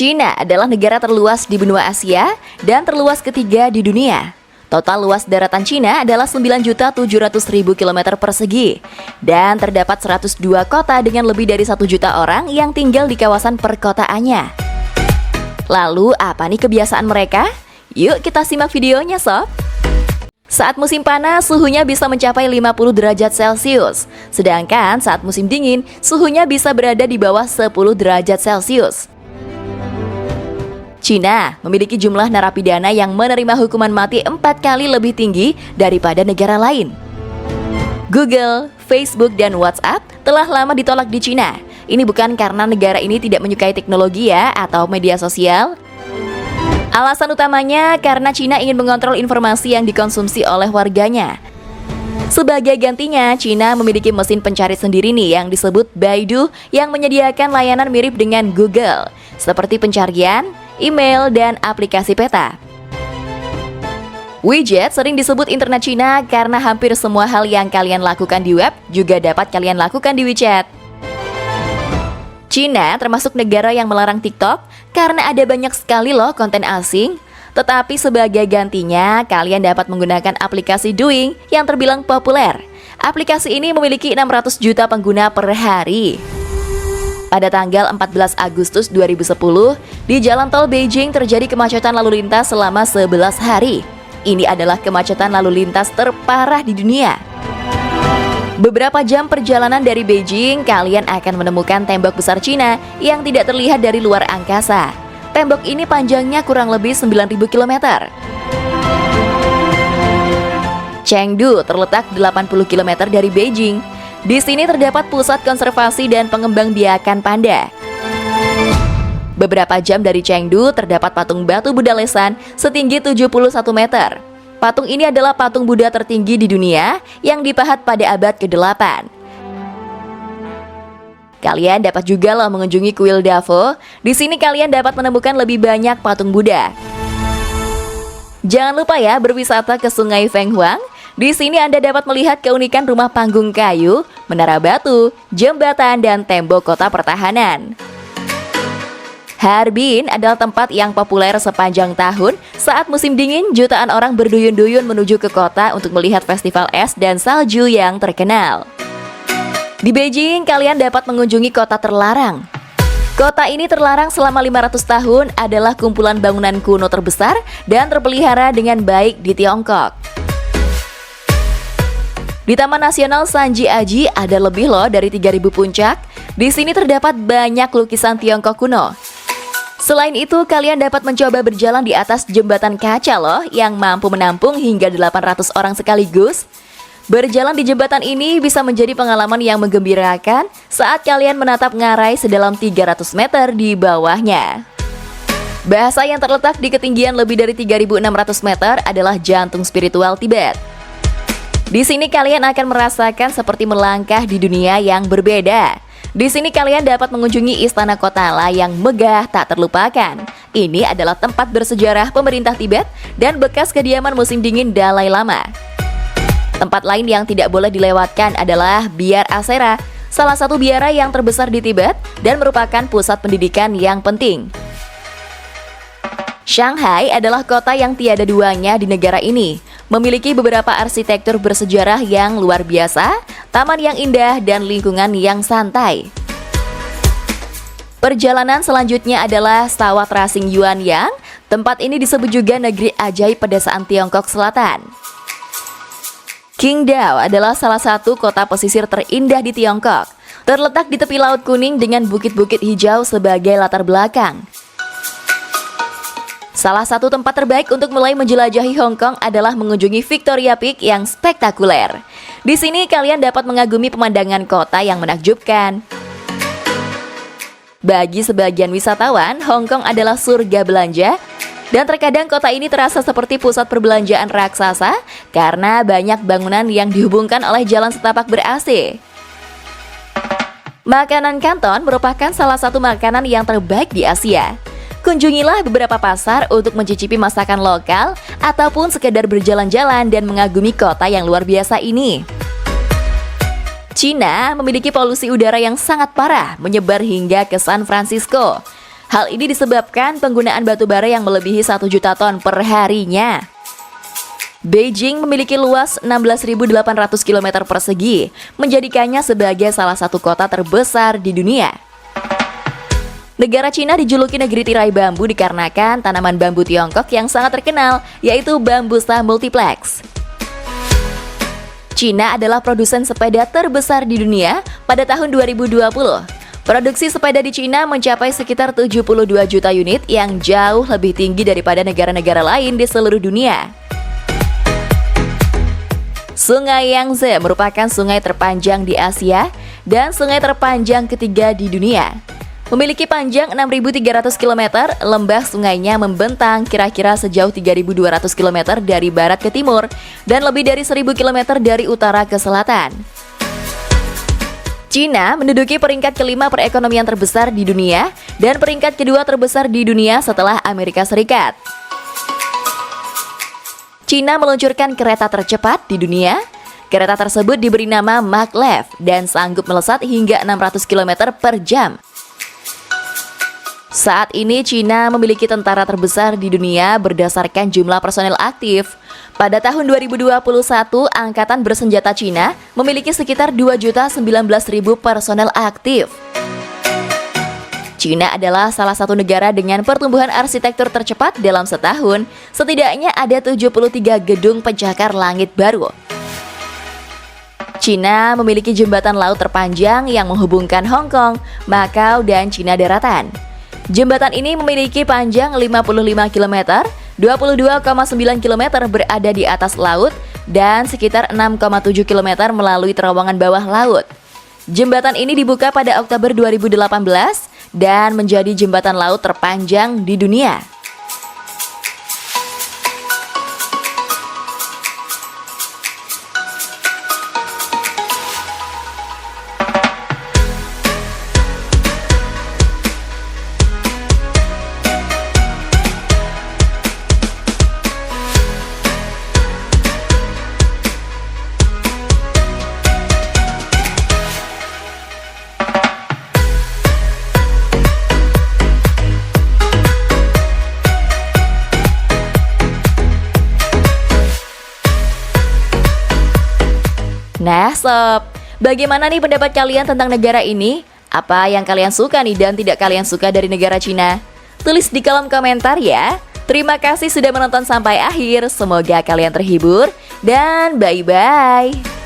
Cina adalah negara terluas di benua Asia dan terluas ketiga di dunia. Total luas daratan Cina adalah 9.700.000 km persegi dan terdapat 102 kota dengan lebih dari 1 juta orang yang tinggal di kawasan perkotaannya. Lalu apa nih kebiasaan mereka? Yuk kita simak videonya sob. Saat musim panas, suhunya bisa mencapai 50 derajat Celcius. Sedangkan saat musim dingin, suhunya bisa berada di bawah 10 derajat Celcius. Cina memiliki jumlah narapidana yang menerima hukuman mati 4 kali lebih tinggi daripada negara lain. Google, Facebook, dan WhatsApp telah lama ditolak di Cina. Ini bukan karena negara ini tidak menyukai teknologi atau media sosial. Alasan utamanya karena Cina ingin mengontrol informasi yang dikonsumsi oleh warganya. Sebagai gantinya, Cina memiliki mesin pencari sendiri nih yang disebut Baidu yang menyediakan layanan mirip dengan Google, seperti pencarian, email, dan aplikasi peta. Widget sering disebut internet Cina karena hampir semua hal yang kalian lakukan di web juga dapat kalian lakukan di WeChat. Cina termasuk negara yang melarang TikTok karena ada banyak sekali loh konten asing. Tetapi sebagai gantinya, kalian dapat menggunakan aplikasi Douyin yang terbilang populer. Aplikasi ini memiliki 600 juta pengguna per hari. Pada tanggal 14 Agustus 2010, di jalan tol Beijing terjadi kemacetan lalu lintas selama 11 hari. Ini adalah kemacetan lalu lintas terparah di dunia. Beberapa jam perjalanan dari Beijing, kalian akan menemukan tembok besar Cina yang tidak terlihat dari luar angkasa. Tembok ini panjangnya kurang lebih 9.000 km. Chengdu terletak 80 km dari Beijing. Di sini terdapat pusat konservasi dan pengembangbiakan panda. Beberapa jam dari Chengdu terdapat patung batu Buddha Lesan setinggi 71 meter. Patung ini adalah patung Buddha tertinggi di dunia yang dipahat pada abad ke-8. Kalian dapat juga loh mengunjungi kuil Dafo. Di sini kalian dapat menemukan lebih banyak patung Buddha. Jangan lupa ya berwisata ke Sungai Fenghuang. Di sini Anda dapat melihat keunikan rumah panggung kayu, menara batu, jembatan, dan tembok kota pertahanan. Harbin adalah tempat yang populer sepanjang tahun. Saat musim dingin, jutaan orang berduyun-duyun menuju ke kota untuk melihat festival es dan salju yang terkenal. Di Beijing, kalian dapat mengunjungi kota terlarang. Kota ini terlarang selama 500 tahun, adalah kumpulan bangunan kuno terbesar dan terpelihara dengan baik di Tiongkok. Di Taman Nasional Sanjiaji ada lebih loh dari 3.000 puncak. Di sini terdapat banyak lukisan Tiongkok kuno. Selain itu, kalian dapat mencoba berjalan di atas jembatan kaca loh yang mampu menampung hingga 800 orang sekaligus. Berjalan di jembatan ini bisa menjadi pengalaman yang menggembirakan saat kalian menatap ngarai sedalam 300 meter di bawahnya. Bahasa yang terletak di ketinggian lebih dari 3.600 meter adalah jantung spiritual Tibet. Di sini kalian akan merasakan seperti melangkah di dunia yang berbeda. Di sini kalian dapat mengunjungi Istana Kotala yang megah tak terlupakan. Ini adalah tempat bersejarah pemerintah Tibet dan bekas kediaman musim dingin Dalai Lama. Tempat lain yang tidak boleh dilewatkan adalah Biar Asera, salah satu biara yang terbesar di Tibet dan merupakan pusat pendidikan yang penting. Shanghai adalah kota yang tiada duanya di negara ini. Memiliki beberapa arsitektur bersejarah yang luar biasa, taman yang indah, dan lingkungan yang santai. Perjalanan selanjutnya adalah Sawat Racing Yuanyang. Tempat ini disebut juga negeri ajaib pedesaan Tiongkok Selatan. Qingdao adalah salah satu kota pesisir terindah di Tiongkok. Terletak di tepi Laut Kuning dengan bukit-bukit hijau sebagai latar belakang. Salah satu tempat terbaik untuk mulai menjelajahi Hong Kong adalah mengunjungi Victoria Peak yang spektakuler. Di sini kalian dapat mengagumi pemandangan kota yang menakjubkan. Bagi sebagian wisatawan, Hong Kong adalah surga belanja. Dan terkadang kota ini terasa seperti pusat perbelanjaan raksasa karena banyak bangunan yang dihubungkan oleh jalan setapak ber-AC. Makanan Kanton merupakan salah satu makanan yang terbaik di Asia. Kunjungilah beberapa pasar untuk mencicipi masakan lokal ataupun sekedar berjalan-jalan dan mengagumi kota yang luar biasa ini. Cina memiliki polusi udara yang sangat parah, menyebar hingga ke San Francisco. Hal ini disebabkan penggunaan batu bara yang melebihi 1 juta ton per harinya. Beijing memiliki luas 16.800 km persegi, menjadikannya sebagai salah satu kota terbesar di dunia. Negara Cina dijuluki negeri tirai bambu dikarenakan tanaman bambu Tiongkok yang sangat terkenal, yaitu bambusa multiplex. Cina adalah produsen sepeda terbesar di dunia pada tahun 2020. Produksi sepeda di Cina mencapai sekitar 72 juta unit yang jauh lebih tinggi daripada negara-negara lain di seluruh dunia. Sungai Yangtze merupakan sungai terpanjang di Asia dan sungai terpanjang ketiga di dunia. Memiliki panjang 6.300 km, lembah sungainya membentang kira-kira sejauh 3.200 km dari barat ke timur dan lebih dari 1.000 km dari utara ke selatan. Cina menduduki peringkat kelima perekonomian terbesar di dunia dan peringkat kedua terbesar di dunia setelah Amerika Serikat. Cina meluncurkan kereta tercepat di dunia. Kereta tersebut diberi nama maglev dan sanggup melesat hingga 600 km per jam. Saat ini Cina memiliki tentara terbesar di dunia berdasarkan jumlah personel aktif. Pada tahun 2021, Angkatan Bersenjata Cina memiliki sekitar 2.019.000 personel aktif. Cina adalah salah satu negara dengan pertumbuhan arsitektur tercepat dalam setahun. Setidaknya ada 73 gedung pencakar langit baru. Cina memiliki jembatan laut terpanjang yang menghubungkan Hong Kong, Makau, dan Cina daratan. Jembatan ini memiliki panjang 55 km, 22,9 km berada di atas laut, dan sekitar 6,7 km melalui terowongan bawah laut. Jembatan ini dibuka pada Oktober 2018 dan menjadi jembatan laut terpanjang di dunia. Nah sob, bagaimana nih pendapat kalian tentang negara ini? Apa yang kalian suka nih dan tidak kalian suka dari negara Cina? Tulis di kolom komentar ya. Terima kasih sudah menonton sampai akhir, semoga kalian terhibur dan bye-bye.